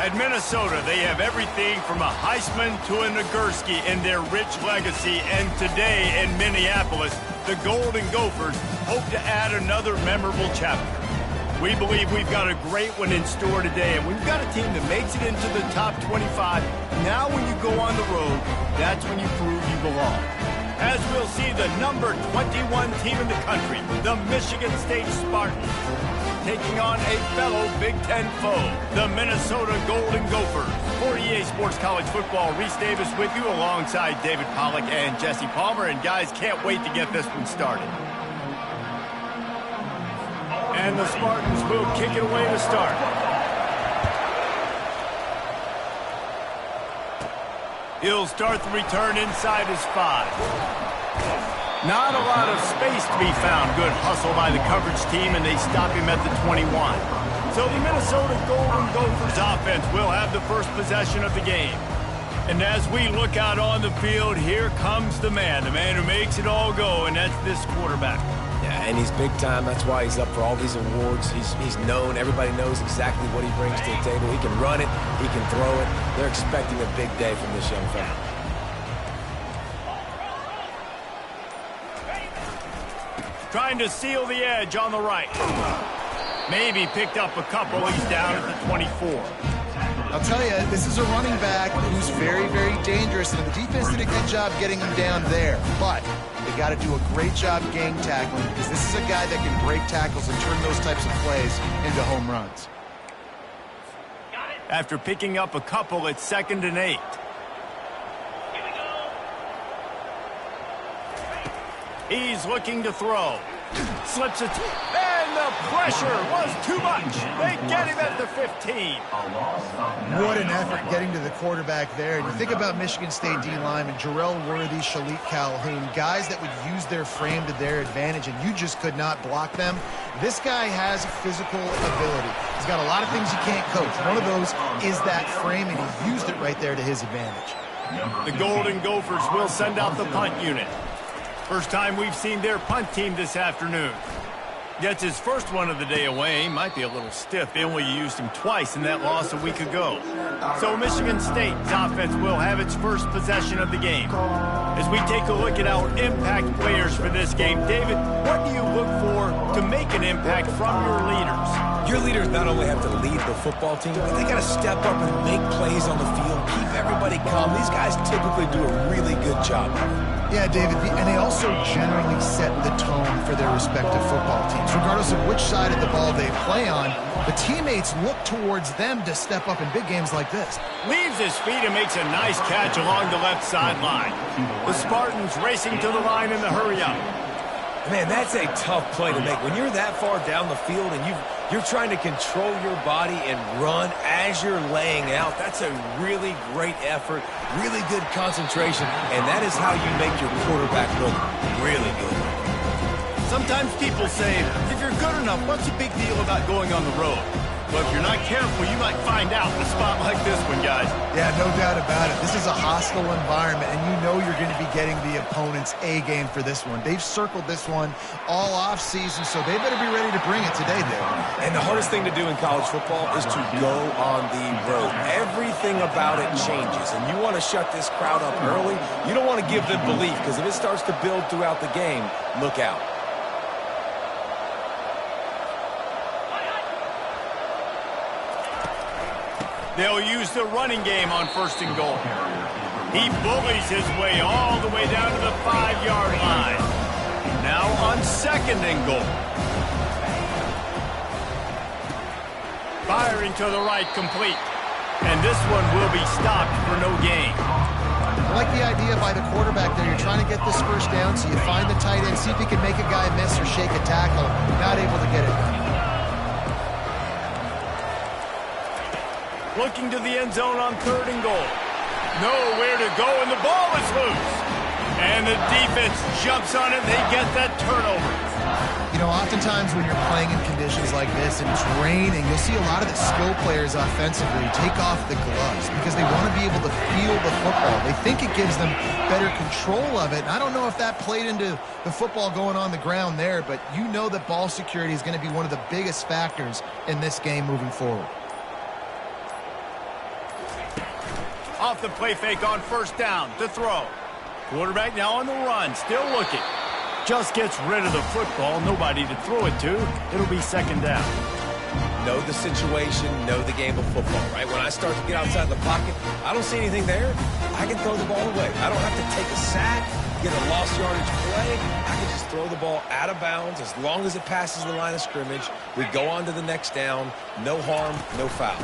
At Minnesota, they have everything from a Heisman to a Nagurski in their rich legacy. And today in Minneapolis, the Golden Gophers hope to add another memorable chapter. We believe we've got a great one in store today, and we've got a team that makes it into the top 25. Now when you go on the road, that's when you prove you belong. As we'll see the number 21 team in the country, the Michigan State Spartans, taking on a fellow Big Ten foe, the Minnesota Golden Gophers. For EA Sports College Football, Reese Davis with you alongside David Pollack and Jesse Palmer. And guys, can't wait to get this one started. And the Spartans will kick it away to start. He'll start the return inside his 5. Not a lot of space to be found. Good hustle by the coverage team, and they stop him at the 21. So the Minnesota Golden Gophers offense will have the first possession of the game. And as we look out on the field, here comes the man who makes it all go, and that's this quarterback. Yeah, and he's big time. That's why he's up for all these awards. He's known. Everybody knows exactly what he brings to the table. He can run it. He can throw it. They're expecting a big day from this young fella. Trying to seal the edge on the right. Maybe picked up a couple. He's down at the 24. I'll tell you, this is a running back who's very, very dangerous, and the defense did a good job getting him down there. But they got to do a great job gang tackling, because this is a guy that can break tackles and turn those types of plays into home runs. After picking up a couple, it's 2nd and 8. He's looking to throw. Slips it. And the pressure was too much. They get him at the 15. What an effort getting to the quarterback there. And you think about Michigan State D linemen, Jarrell Worthy, Shalik Calhoun, guys that would use their frame to their advantage, and you just could not block them. This guy has physical ability. He's got a lot of things you can't coach. One of those is that frame, and he used it right there to his advantage. The Golden Gophers will send out the punt unit. First time we've seen their punt team this afternoon. Gets his first one of the day away. Might be a little stiff. They only used him twice in that loss a week ago. So Michigan State's offense will have its first possession of the game. As we take a look at our impact players for this game, David, what do you look for to make an impact from your leaders? Your leaders not only have to lead the football team, but they got to step up and make plays on the field, keep everybody calm. These guys typically do a really good job. Yeah, David, and they also generally set the tone for their respective football teams. Regardless of which side of the ball they play on, the teammates look towards them to step up in big games like this. Leaves his feet and makes a nice catch along the left sideline. The Spartans racing to the line in the hurry-up. Man, that's a tough play to make. When you're that far down the field and you're trying to control your body and run as you're laying out, that's a really great effort, really good concentration, and that is how you make your quarterback look really good. Sometimes people say, if you're good enough, what's the big deal about going on the road? But if you're not careful, you might find out in a spot like this one, guys. Yeah, no doubt about it. This is a hostile environment, and you know you're going to be getting the opponent's A game for this one. They've circled this one all off-season, so they better be ready to bring it today, Dave. And the hardest thing to do in college football is to go on the road. Everything about it changes, and you want to shut this crowd up early. You don't want to give them belief, because if it starts to build throughout the game, look out. They'll use the running game on 1st and goal. He bullies his way all the way down to the 5-yard line. Now on 2nd and goal. Firing to the right, complete. And this one will be stopped for no gain. I like the idea by the quarterback there. You're trying to get this first down, so you find the tight end, see if he can make a guy miss or shake a tackle. Not able to get it done. Looking to the end zone on 3rd and goal. Nowhere to go, and the ball is loose. And the defense jumps on it, and they get that turnover. You know, oftentimes when you're playing in conditions like this and it's raining, you'll see a lot of the skill players offensively take off the gloves because they want to be able to feel the football. They think it gives them better control of it. And I don't know if that played into the football going on the ground there, but you know that ball security is going to be one of the biggest factors in this game moving forward. off the play fake on first down to throw. Quarterback now on the run, still looking. Just gets rid of the football, nobody to throw it to. It'll be second down. Know the situation, know the game of football, right? When I start to get outside the pocket, I don't see anything there. I can throw the ball away. I don't have to take a sack, get a lost yardage play. I can just throw the ball out of bounds as long as it passes the line of scrimmage. We go on to the next down. No harm, no foul.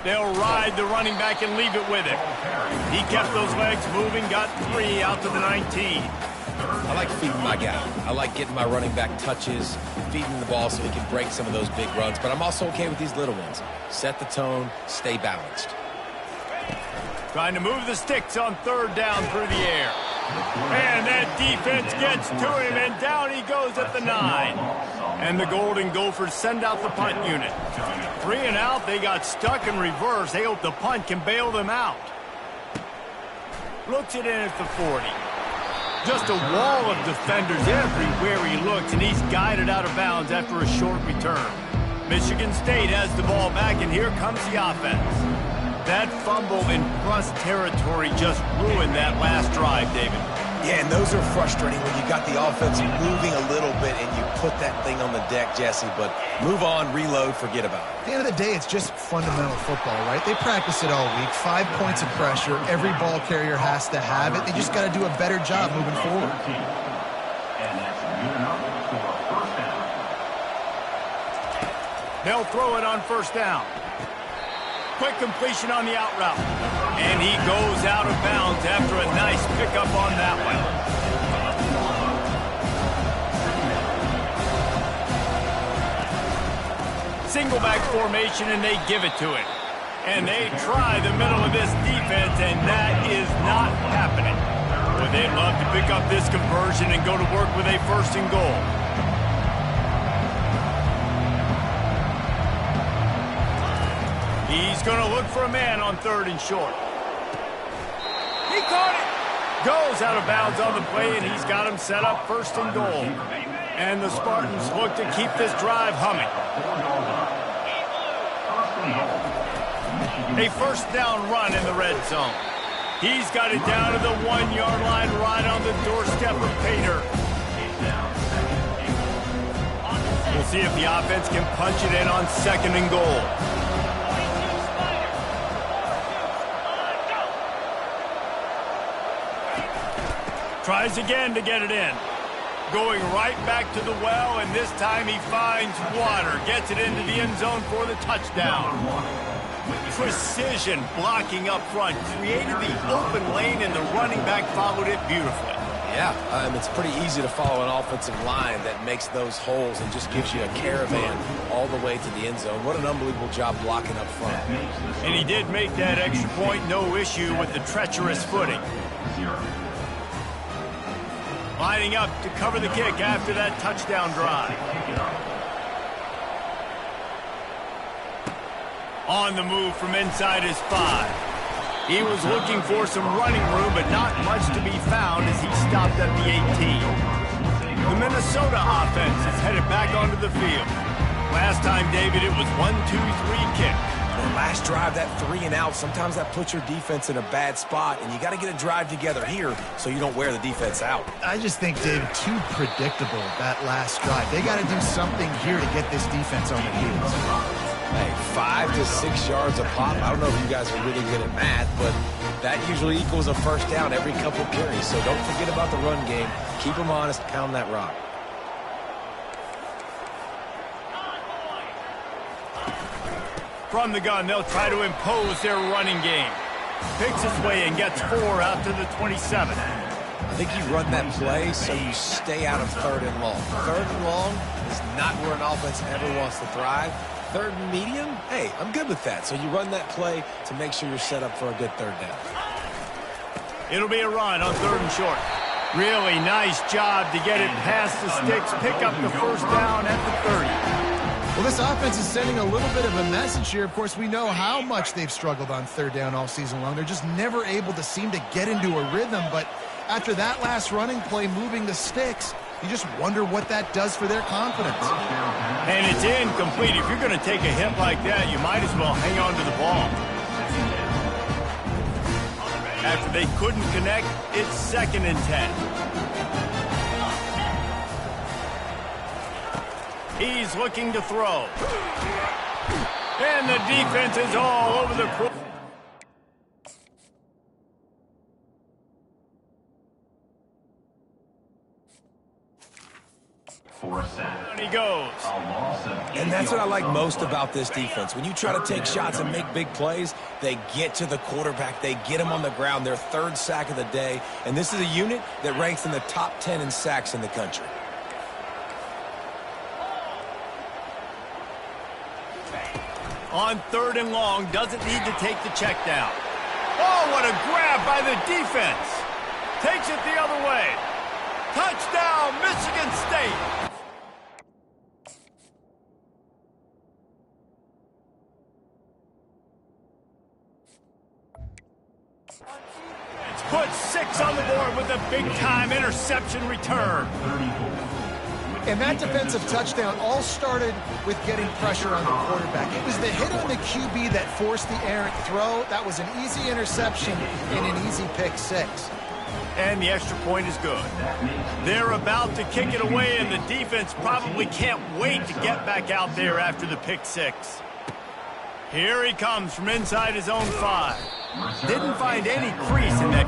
They'll ride the running back and leave it with him. He kept those legs moving, got 3 out to the 19. I like feeding my guy. I like getting my running back touches, feeding the ball so he can break some of those big runs. But I'm also okay with these little ones. Set the tone, stay balanced. Trying to move the sticks on third down through the air. And that defense gets to him, and down he goes at the 9. And the Golden Gophers send out the punt unit. 3 and out, they got stuck in reverse. They hope the punt can bail them out. Looks it in at the 40. Just a wall of defenders everywhere he looks, and he's guided out of bounds after a short return. Michigan State has the ball back, and here comes the offense. That fumble in plus territory just ruined that last drive, David. Yeah, and those are frustrating when you got the offense moving a little bit and you put that thing on the deck, Jesse. But move on, reload, forget about it. At the end of the day, it's just fundamental football, right? They practice it all week. 5 points of pressure. Every ball carrier has to have it. They just got to do a better job moving forward. They'll throw it on first down. Quick completion on the out route. And he goes out of bounds after a nice pickup on that one. Single back formation, and they give it to him. And they try the middle of this defense, and that is not happening. Well, they'd love to pick up this conversion and go to work with a first and goal. He's going to look for a man on third and short. He caught it. Goes out of bounds on the play, and he's got him set up first and goal. And the Spartans look to keep this drive humming. A first down run in the red zone. He's got it down to the 1-yard line right on the doorstep of Pater. We'll see if the offense can punch it in on second and goal. Tries again to get it in. Going right back to the well, and this time he finds water. Gets it into the end zone for the touchdown. Precision blocking up front. Created the open lane, and the running back followed it beautifully. Yeah, it's pretty easy to follow an offensive line that makes those holes and just gives you a caravan all the way to the end zone. What an unbelievable job blocking up front. And he did make that extra point, no issue with the treacherous footing. Lining up to cover the kick after that touchdown drive. On the move from inside his 5. He was looking for some running room, but not much to be found as he stopped at the 18. The Minnesota offense is headed back onto the field. Last time, David, it was 1-2-3 kick. The last drive, that 3 and out, sometimes that puts your defense in a bad spot, and you got to get a drive together here so you don't wear the defense out. I just think, Dave, too predictable, that last drive. They got to do something here to get this defense on the heels. Hey, 5 to 6 yards a pop. I don't know if you guys are really good at math, but that usually equals a first down every couple carries. So don't forget about the run game. Keep them honest, pound that rock. From the gun, they'll try to impose their running game. Picks his way and gets 4 out to the 27. I think you run that play so you stay out of third and long. Third and long is not where an offense ever wants to thrive. Third and medium, hey, I'm good with that. So you run that play to make sure you're set up for a good third down. It'll be a run on third and short. Really nice job to get it past the sticks, pick up the first down at the 30. Well, this offense is sending a little bit of a message here. Of course, we know how much they've struggled on third down all season long. They're just never able to seem to get into a rhythm. But after that last running play, moving the sticks, you just wonder what that does for their confidence. And it's incomplete. If you're going to take a hit like that, you might as well hang on to the ball. After they couldn't connect, it's 2nd and 10. He's looking to throw. And the defense is all over the court. And he goes. And that's what I like most about this defense. When you try to take shots and make big plays, they get to the quarterback. They get him on the ground. Their 3rd sack of the day. And this is a unit that ranks in the top 10 in sacks in the country. On 3rd and long, doesn't need to take the check down. Oh, what a grab by the defense. Takes it the other way. Touchdown, Michigan State. Put 6 on the board with a big-time interception return. And that defensive touchdown all started with getting pressure on the quarterback. It was the hit on the QB that forced the errant throw. That was an easy interception and an easy pick 6. And the extra point is good. They're about to kick it away, and the defense probably can't wait to get back out there after the pick 6. Here he comes from inside his own 5. Didn't find any crease in that.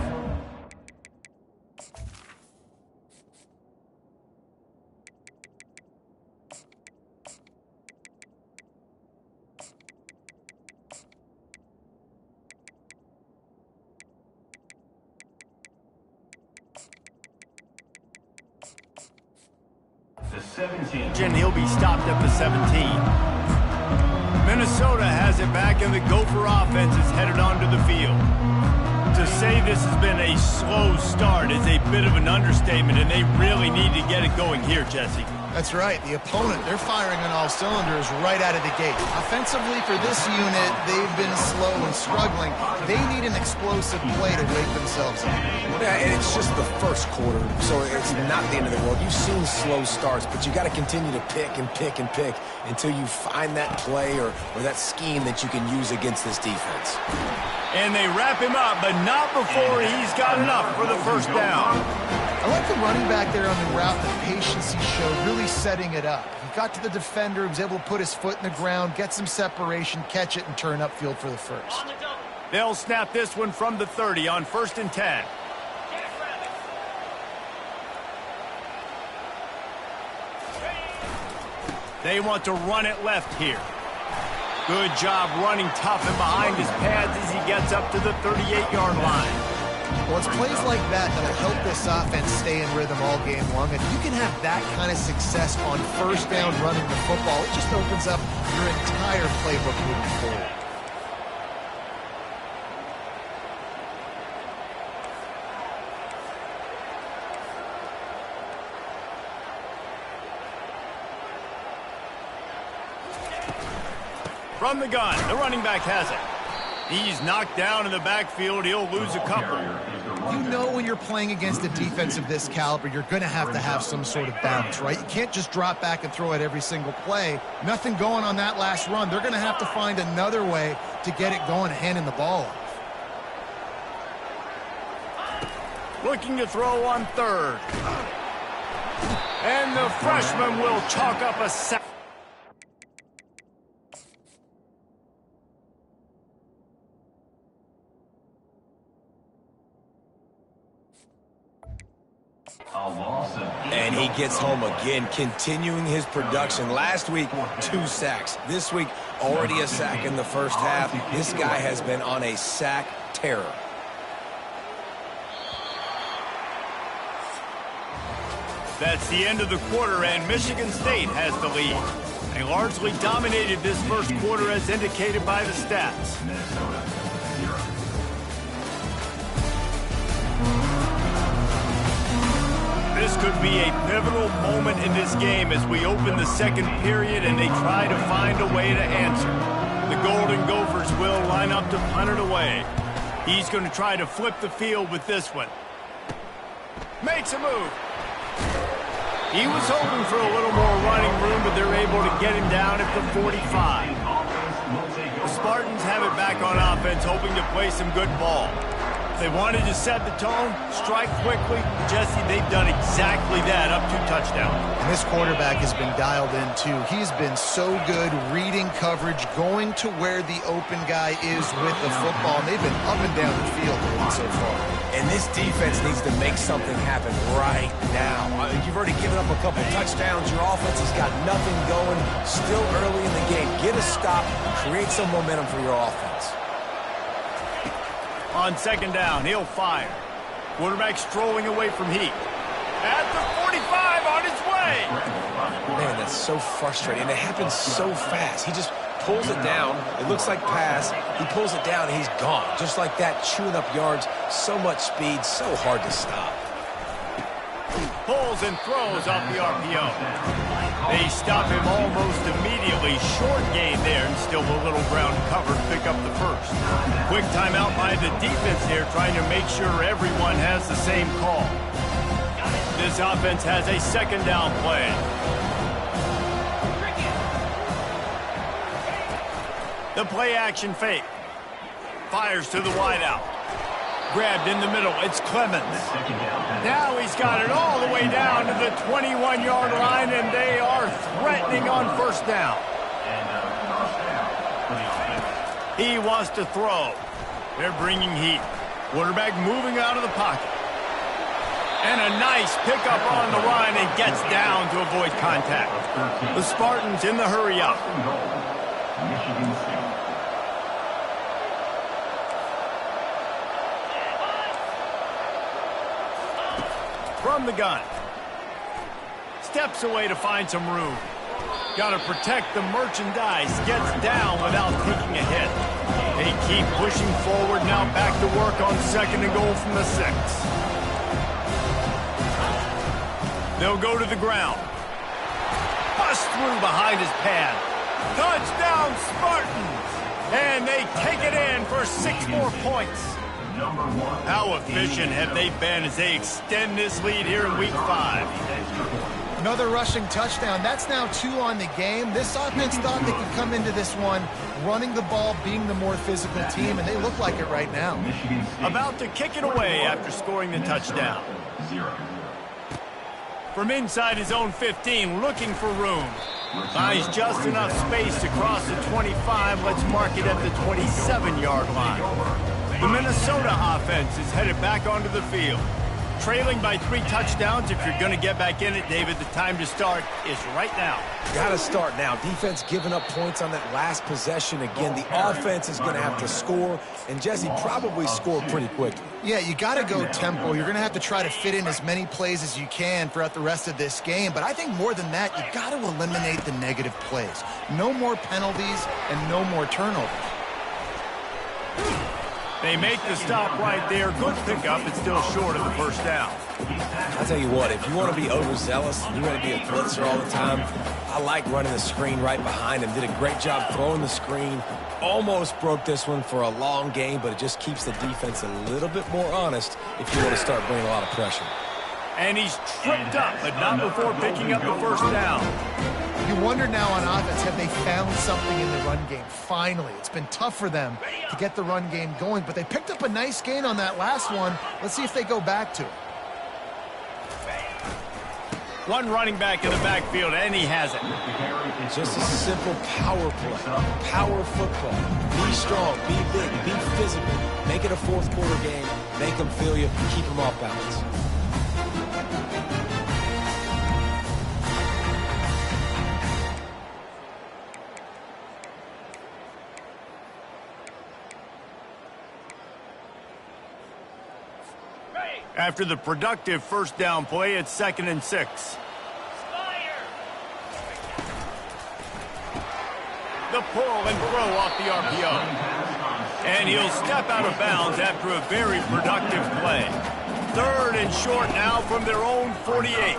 And he'll be stopped at the 17. Minnesota has it back, and the Gopher offense is headed onto the field. To say this has been a slow start is a bit of an understatement, and they really need to get it going here, Jesse. That's right. The opponent, they're firing on all cylinders right out of the gate. Offensively for this unit, they've been slow and struggling. They need an explosive play to wake themselves up. Yeah, and it's just the first quarter, so it's not the end of the world. You've seen slow starts, but you got to continue to pick and pick and pick until you find that play or that scheme that you can use against this defense. And they wrap him up, but not before he's got enough for the first down. I like the running back there on the route, the patience he showed, really setting it up. He got to the defender, was able to put his foot in the ground, get some separation, catch it, and turn upfield for the first. They'll snap this one from the 30 on 1st and 10. They want to run it left here. Good job running tough and behind his pads as he gets up to the 38-yard line. Well, it's plays like that that'll help this offense stay in rhythm all game long. If you can have that kind of success on 1st down running the football, it just opens up your entire playbook moving forward. From the gun, the running back has it. He's knocked down in the backfield. He'll lose a couple. You know when you're playing against a defense of this caliber, you're going to have some sort of balance, right? You can't just drop back and throw it every single play. Nothing going on that last run. They're going to have to find another way to get it going, handing the ball off. Looking to throw on 3rd. And the freshman will chalk up a sack. And he gets home again, continuing his production. Last week, 2 sacks. This week, already a sack in the first half. This guy has been on a sack terror. That's the end of the quarter, and Michigan State has the lead. They largely dominated this first quarter as indicated by the stats. This could be a pivotal moment in this game as we open the second period and they try to find a way to answer. The Golden Gophers will line up to punt it away. He's going to try to flip the field with this one. Makes a move. He was hoping for a little more running room, but they're able to get him down at the 45. The Spartans have it back on offense, hoping to play some good ball. They wanted to set the tone, strike quickly. Jesse, they've done exactly that, up 2 touchdowns. And this quarterback has been dialed in, too. He's been so good reading coverage, going to where the open guy is with the football. And they've been up and down the field so far. And this defense needs to make something happen right now. You've already given up a couple touchdowns. Your offense has got nothing going. Still early in the game. Get a stop. Create some momentum for your offense. On 2nd down, he'll fire. Quarterback strolling away from heat. At the 45, on his way. Man, that's so frustrating. And it happens so fast. He just pulls it down. It looks like pass. He pulls it down, and he's gone. Just like that, chewing up yards. So much speed, so hard to stop. Pulls and throws off the RPO. They stop him almost immediately. Short gain there, and still a little ground cover to pick up the first. Quick timeout by the defense here, trying to make sure everyone has the same call. This offense has a 2nd down play. The play action fake. Fires to the wideout. Grabbed in the middle. It's Clemens. Now he's got it all the way down to the 21-yard line, and they are threatening on 1st down. He wants to throw. They're bringing heat. Quarterback moving out of the pocket. And a nice pickup on the run, and gets down to avoid contact. The Spartans in the hurry up. From the gun. Steps away to find some room. Got to protect the merchandise. Gets down without taking a hit. They keep pushing forward. Now back to work on 2nd and goal from the 6. They'll go to the ground. Bust through behind his pad. Touchdown Spartans! And they take it in for 6 more points. How efficient have they been as they extend this lead here in week 5? Another rushing touchdown. That's now 2 on the game. This offense thought they could come into this one running the ball, being the more physical team, and they look like it right now. About to kick it away after scoring the touchdown. From inside his own 15, looking for room. Finds just enough space to cross the 25. Let's mark it at the 27-yard line. The Minnesota offense is headed back onto the field. Trailing by 3 touchdowns. If you're going to get back in it, David, the time to start is right now. Got to start now. Defense giving up points on that last possession. Again, the offense is going to have to score, and Jesse probably scored pretty quickly. Yeah, you got to go tempo. You're going to have to try to fit in as many plays as you can throughout the rest of this game. But I think more than that, you got to eliminate the negative plays. No more penalties and no more turnovers. They make the stop right there. Good pickup. It's still short of the 1st down. I'll tell you what, if you want to be overzealous, you want to be a blitzer all the time, I like running the screen right behind him. Did a great job throwing the screen. Almost broke this one for a long game, but it just keeps the defense a little bit more honest if you want to start bringing a lot of pressure. And he's tripped up, but not before picking up the 1st down. You wonder now on offense, have they found something in the run game? Finally, it's been tough for them to get the run game going, but they picked up a nice gain on that last one. Let's see if they go back to it. One running back in the backfield, and he has it. Just a simple power play, power football. Be strong, be big, be physical. Make it a 4th quarter game. Make them feel you, keep them off balance. After the productive 1st down play, it's 2nd and 6. The pull and throw off the RPO. And he'll step out of bounds after a very productive play. 3rd and short now from their own 48.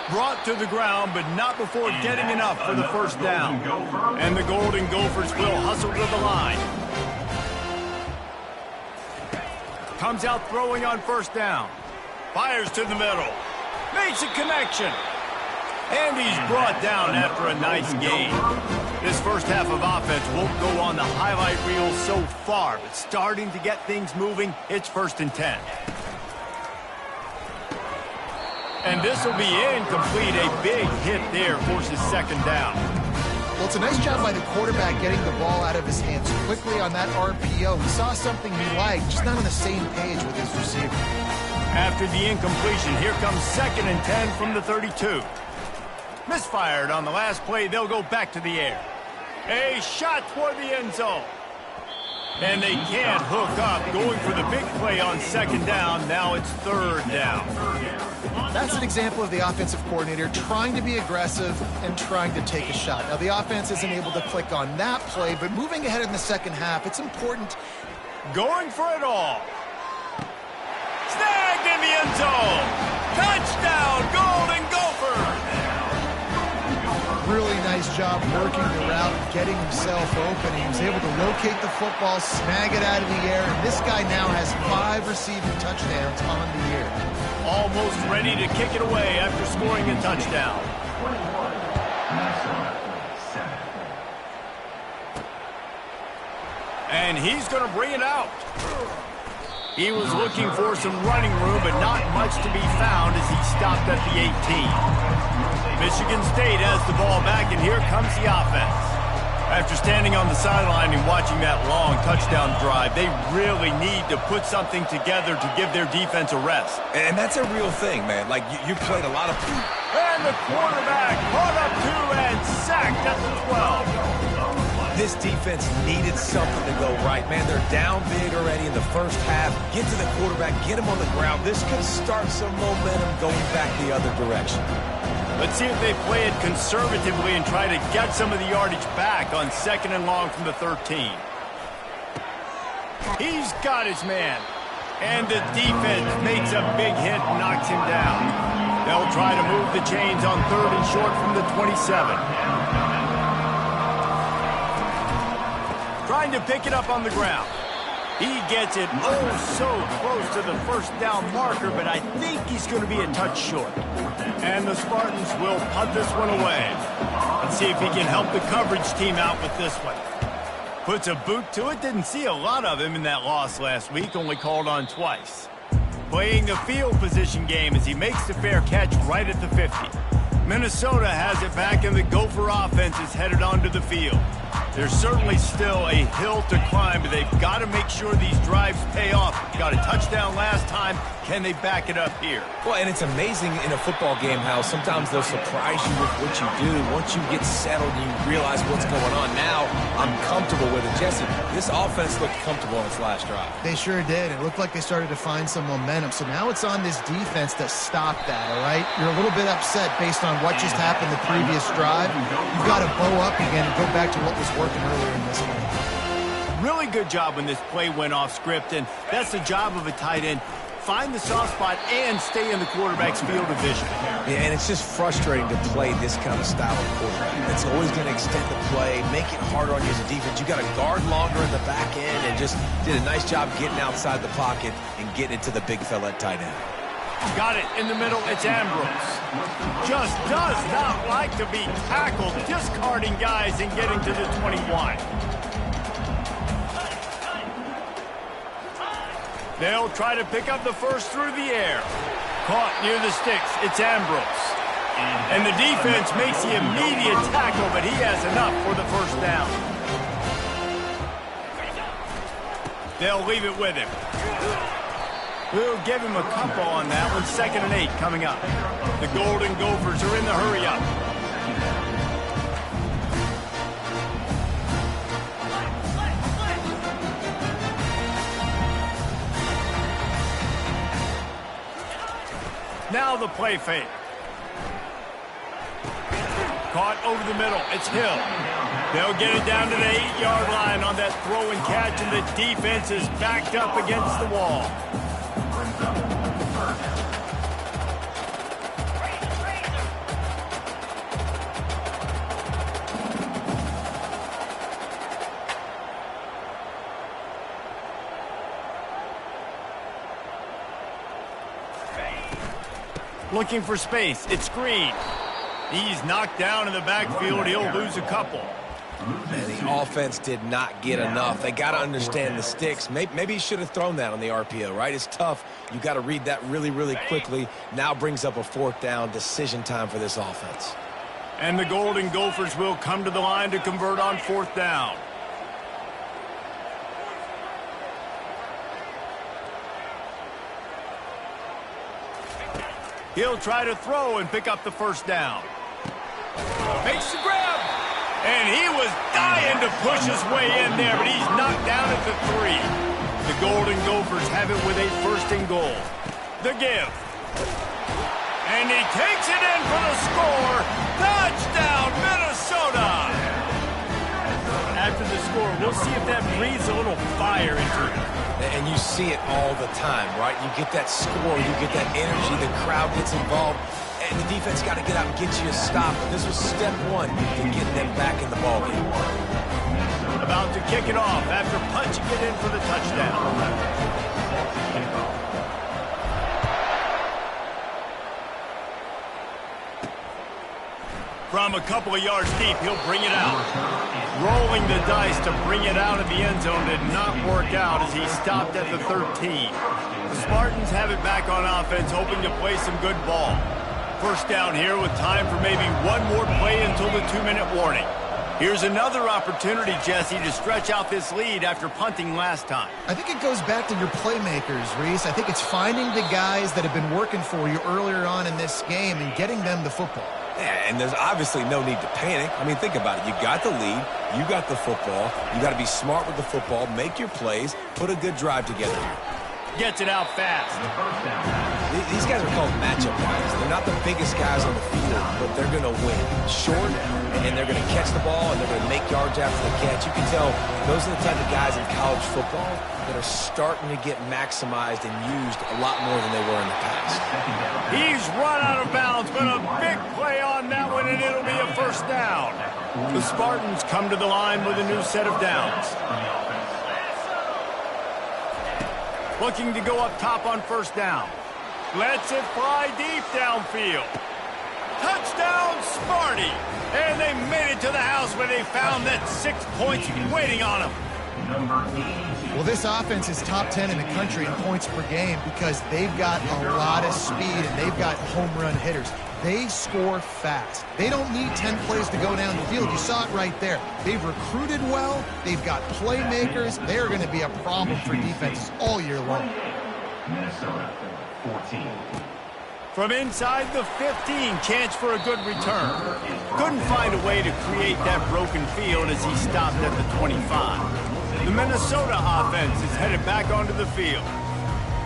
Brought to the ground, but not before getting enough for the 1st down. And the Golden Gophers will hustle to the line. Comes out throwing on 1st down. Fires to the middle. Makes a connection. And he's brought down after a nice gain. This first half of offense won't go on the highlight reel so far, but starting to get things moving, it's 1st and 10. And this will be incomplete. A big hit there forces 2nd down. Well, it's a nice job by the quarterback getting the ball out of his hands quickly on that RPO. He saw something he liked, just not on the same page with his receiver. After the incompletion, here comes 2nd and 10 from the 32. Misfired on the last play. They'll go back to the air. A shot toward the end zone. And they can't hook up. Going for the big play on 2nd down. Now it's 3rd down. That's an example of the offensive coordinator trying to be aggressive and trying to take a shot. Now, the offense isn't able to click on that play, but moving ahead in the 2nd half, it's important. Going for it all. Snagged in the end zone. Touchdown, Golden Gophers. Really nice job working the route, getting himself open. He was able to locate the football, snag it out of the air, and this guy now has 5 receiving touchdowns on the year. Almost ready to kick it away after scoring a touchdown. And he's going to bring it out. He was looking for some running room, but not much to be found as he stopped at the 18. Michigan State has the ball back, and here comes the offense. After standing on the sideline and watching that long touchdown drive, they really need to put something together to give their defense a rest. And that's a real thing, man. Like, you played a lot of... And the quarterback caught up 2 and sacked at the 12. This defense needed something to go right. Man, they're down big already in the first half. Get to the quarterback, get him on the ground. This could start some momentum going back the other direction. Let's see if they play it conservatively and try to get some of the yardage back on 2nd and long from the 13. He's got his man. And the defense makes a big hit and knocks him down. They'll try to move the chains on 3rd and short from the 27. Trying to pick it up on the ground. He gets it so close to the 1st down marker, but I think he's going to be a touch short. And the Spartans will punt this one away. Let's see if he can help the coverage team out with this one. Puts a boot to it. Didn't see a lot of him in that loss last week, only called on twice. Playing the field position game as he makes the fair catch right at the 50. Minnesota has it back, and the Gopher offense is headed onto the field. There's certainly still a hill to climb, but they've got to make sure these drives pay off. Got a touchdown last time. Can they back it up here? Well, and it's amazing in a football game how sometimes they'll surprise you with what you do. Once you get settled and you realize what's going on, now I'm comfortable with it. Jesse, this offense looked comfortable on its last drive. They sure did. It looked like they started to find some momentum. So now it's on this defense to stop that, all right? You're a little bit upset based on what just happened the previous drive. You've got to bow up again and go back to what was working earlier in this game. Really good job when this play went off script, and that's the job of a tight end. Find the soft spot and stay in the quarterback's field of vision. Yeah, and it's just frustrating to play this kind of style of quarterback. It's always going to extend the play, make it harder on you as a defense. You got to guard longer in the back end, and just did a nice job getting outside the pocket and getting it to the big fella at tight end. Got it in the middle. It's Ambrose. Just does not like to be tackled, discarding guys and getting to the 21. They'll try to pick up the first through the air. Caught near the sticks. It's Ambrose. And the defense makes the immediate tackle, but he has enough for the 1st down. They'll leave it with him. We'll give him a couple on that one. 2nd and 8 coming up. The Golden Gophers are in the hurry-up. Now the play fake. Caught over the middle. It's Hill. They'll get it down to the 8-yard line on that throw and catch, and the defense is backed up against the wall. Looking for space. It's Green. He's knocked down in the backfield. He'll lose a couple. And the offense did not get enough. They got to understand the sticks. Maybe he should have thrown that on the RPO, right? It's tough. You got to read that really, really quickly. Now brings up a 4th down decision time for this offense. And the Golden Gophers will come to the line to convert on 4th down. He'll try to throw and pick up the 1st down. Makes the grab. And he was dying to push his way in there, but he's knocked down at the 3. The Golden Gophers have it with a 1st and goal. The give. And he takes it in for the score. Touchdown, Minnesota! After the score, we'll see if that breathes a little fire into it. And you see it all the time, right? You get that score, you get that energy, the crowd gets involved, and the defense got to get out and get you a stop. This was step 1 to get them back in the ballgame. About to kick it off after punching it in for the touchdown. From a couple of yards deep, he'll bring it out. Rolling the dice to bring it out of the end zone did not work out as he stopped at the 13. The Spartans have it back on offense, hoping to play some good ball. 1st down here with time for maybe one more play until the 2-minute warning. Here's another opportunity, Jesse, to stretch out this lead after punting last time. I think it goes back to your playmakers, Reese. I think it's finding the guys that have been working for you earlier on in this game and getting them the football. Yeah, and there's obviously no need to panic. I mean, think about it. You got the lead. You got the football. You got to be smart with the football. Make your plays. Put a good drive together. Gets it out fast. These guys are called matchup guys. They're not the biggest guys on the field, but they're going to win. Short, and they're going to catch the ball, and they're going to make yards after the catch. You can tell those are the type of guys in college football that are starting to get maximized and used a lot more than they were in the past. He's run out of bounds, but a big play on that one, and it'll be a 1st down. The Spartans come to the line with a new set of downs. Looking to go up top on 1st down. Lets it fly deep downfield. Touchdown, Sparty! And they made it to the house where they found that 6 points waiting on them. Well, this offense is top 10 in the country in points per game because they've got a lot of speed and they've got home run hitters. They score fast. They don't need 10 plays to go down the field. You saw it right there. They've recruited well. They've got playmakers. They're going to be a problem for defenses all year long. Minnesota, 14. From inside the 15, chance for a good return. Couldn't find a way to create that broken field as he stopped at the 25. The Minnesota offense is headed back onto the field.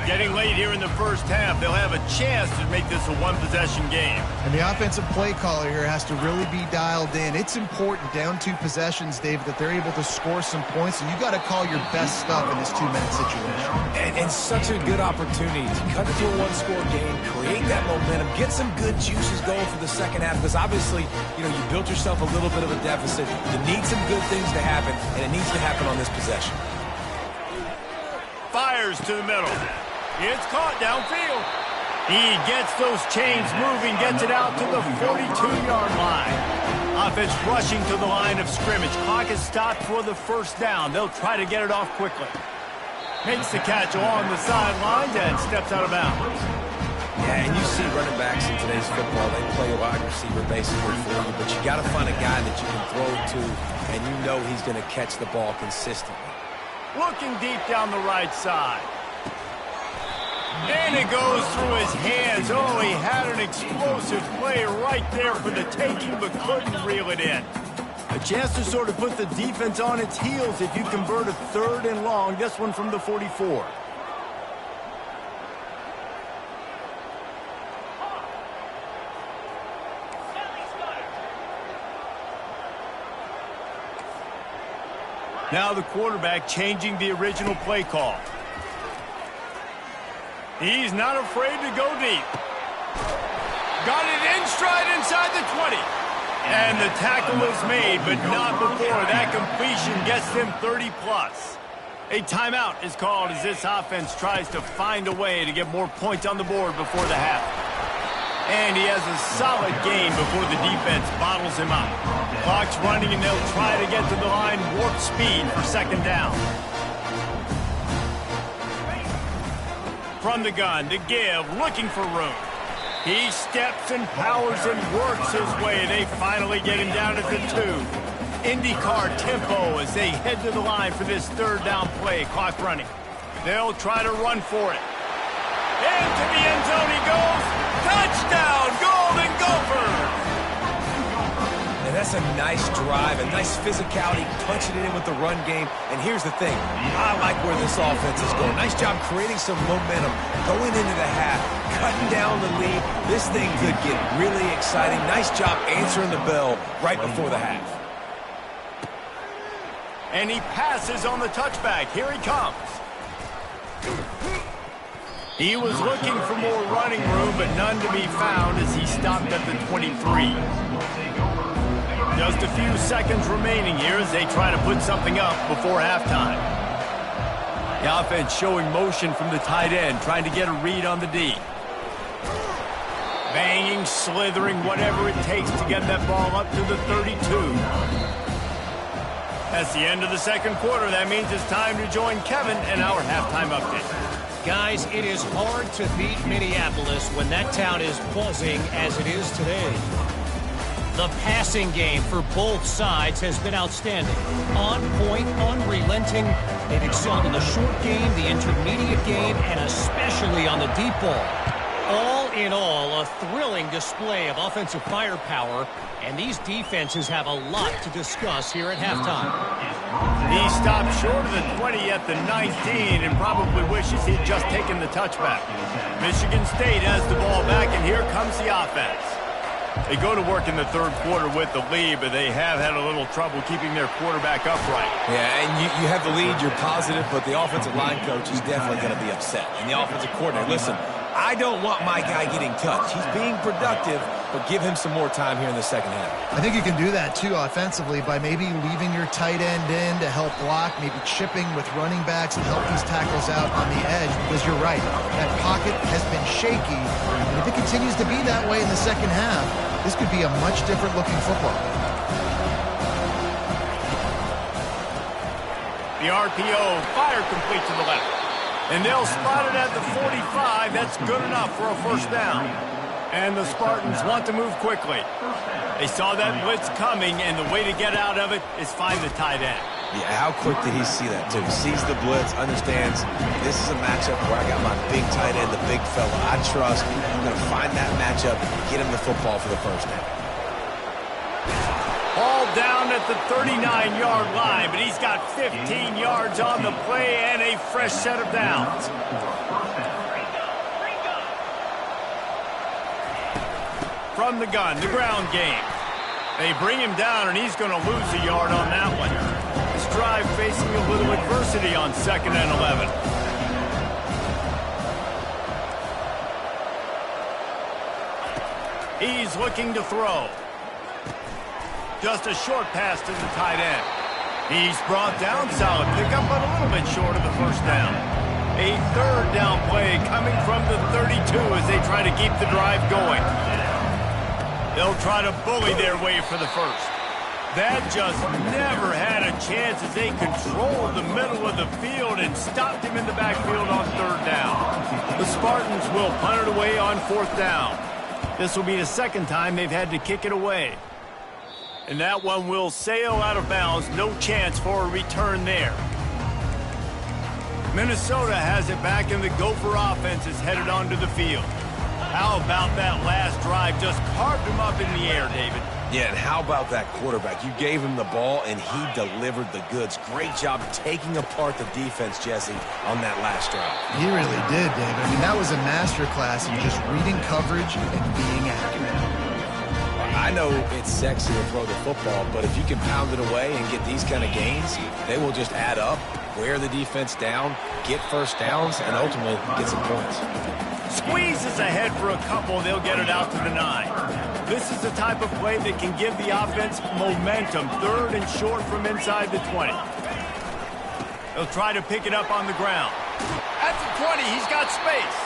Getting late here in the 1st half, they'll have a chance to make this a one-possession game. And the offensive play caller here has to really be dialed in. It's important down 2 possessions, David, that they're able to score some points, and you got to call your best stuff in this 2-minute situation. And such a good opportunity to cut into a 1-score game, create that momentum, get some good juices going for the 2nd half, because obviously, you built yourself a little bit of a deficit. You need some good things to happen, and it needs to happen on this possession. Fires to the middle. It's caught downfield. He gets those chains moving, gets it out to the 42-yard line. Offense rushing to the line of scrimmage. Clock is stopped for the 1st down. They'll try to get it off quickly. Makes the catch along the sidelines and steps out of bounds. Yeah, and you see running backs in today's football, they play a wide receiver basically for you, but you got to find a guy that you can throw to, and you know he's going to catch the ball consistently. Looking deep down the right side. And it goes through his hands. Oh, he had an explosive play right there for the taking, but couldn't reel it in. A chance to sort of put the defense on its heels if you convert a 3rd and long. This one from the 44. Now the quarterback changing the original play call. He's not afraid to go deep. Got it in stride inside the 20. And the tackle is made, but not before that completion gets them 30+. A timeout is called as this offense tries to find a way to get more points on the board before the half. And he has a solid gain before the defense bottles him up. Clock's running, and they'll try to get to the line warp speed for second down. From the gun, to give, looking for room. He steps and powers and works his way. They finally get him down at the 2. IndyCar tempo as they head to the line for this third down play. Clock running. They'll try to run for it. Into the end zone he goes. Touchdown, Golden Gophers! And that's a nice drive, a nice physicality, punching it in with the run game. And here's the thing, I like where this offense is going. Nice job creating some momentum, going into the half, cutting down the lead. This thing could get really exciting. Nice job answering the bell right before the half. And he passes on the touchback. Here he comes. He was looking for more running room, but none to be found as he stopped at the 23. Just a few seconds remaining here as they try to put something up before halftime. The offense showing motion from the tight end, trying to get a read on the D. Banging, slithering, whatever it takes to get that ball up to the 32. That's the end of the second quarter. That means it's time to join Kevin in our halftime update. Guys, it is hard to beat Minneapolis when that town is buzzing as it is today. The passing game for both sides has been outstanding. On point, unrelenting. They've excelled in the short game, the intermediate game, and especially on the deep ball. All in all, a thrilling display of offensive firepower, and these defenses have a lot to discuss here at halftime. He stopped short of the 20 at the 19 and probably wishes he'd just taken the touchback. Michigan State has the ball back, and here comes the offense. They go to work in the third quarter with the lead, but they have had a little trouble keeping their quarterback upright. Yeah, and you have the lead, you're positive, but the offensive line coach is definitely going to be upset. And the offensive coordinator, listen, I don't want my guy getting touched. He's being productive, but give him some more time here in the second half. I think you can do that, too, offensively, by maybe leaving your tight end in to help block, maybe chipping with running backs to help these tackles out on the edge, because you're right. That pocket has been shaky, and if it continues to be that way in the second half, this could be a much different-looking football. The RPO, fire complete to the left. And they'll spot it at the 45. That's good enough for a first down. And the Spartans want to move quickly. They saw that blitz coming, and the way to get out of it is find the tight end. Yeah, how quick did he see that, too? He sees the blitz, understands this is a matchup where I got my big tight end, the big fella I trust. I'm going to find that matchup, get him the football for the first down. Ball down at the 39-yard line, but he's got 15 yards on the play and a fresh set of downs. From the gun, the ground game. They bring him down, and he's going to lose a yard on that one. This drive facing a little adversity on 2nd and 11. He's looking to throw. Just a short pass to the tight end. He's brought down, solid pickup, but a little bit short of the first down. A third down play coming from the 32 as they try to keep the drive going. They'll try to bully their way for the first. That just never had a chance as they controlled the middle of the field and stopped him in the backfield on third down. The Spartans will punt it away on 4th down. This will be the second time they've had to kick it away. And that one will sail out of bounds. No chance for a return there. Minnesota has it back, and the Gopher offense is headed onto the field. How about that last drive? Just carved him up in the air, David. Yeah, and how about that quarterback? You gave him the ball, and he delivered the goods. Great job taking apart the defense, Jesse, on that last drive. He really did, David. I mean, that was a masterclass in just reading coverage and being accurate. I know it's sexy to throw the football, but if you can pound it away and get these kind of gains, they will just add up, wear the defense down, get first downs, and ultimately get some points. Squeezes ahead for a couple. They'll get it out to the 9. This is the type of play that can give the offense momentum. 3rd and short from inside the 20. They'll try to pick it up on the ground. At the 20, he's got space.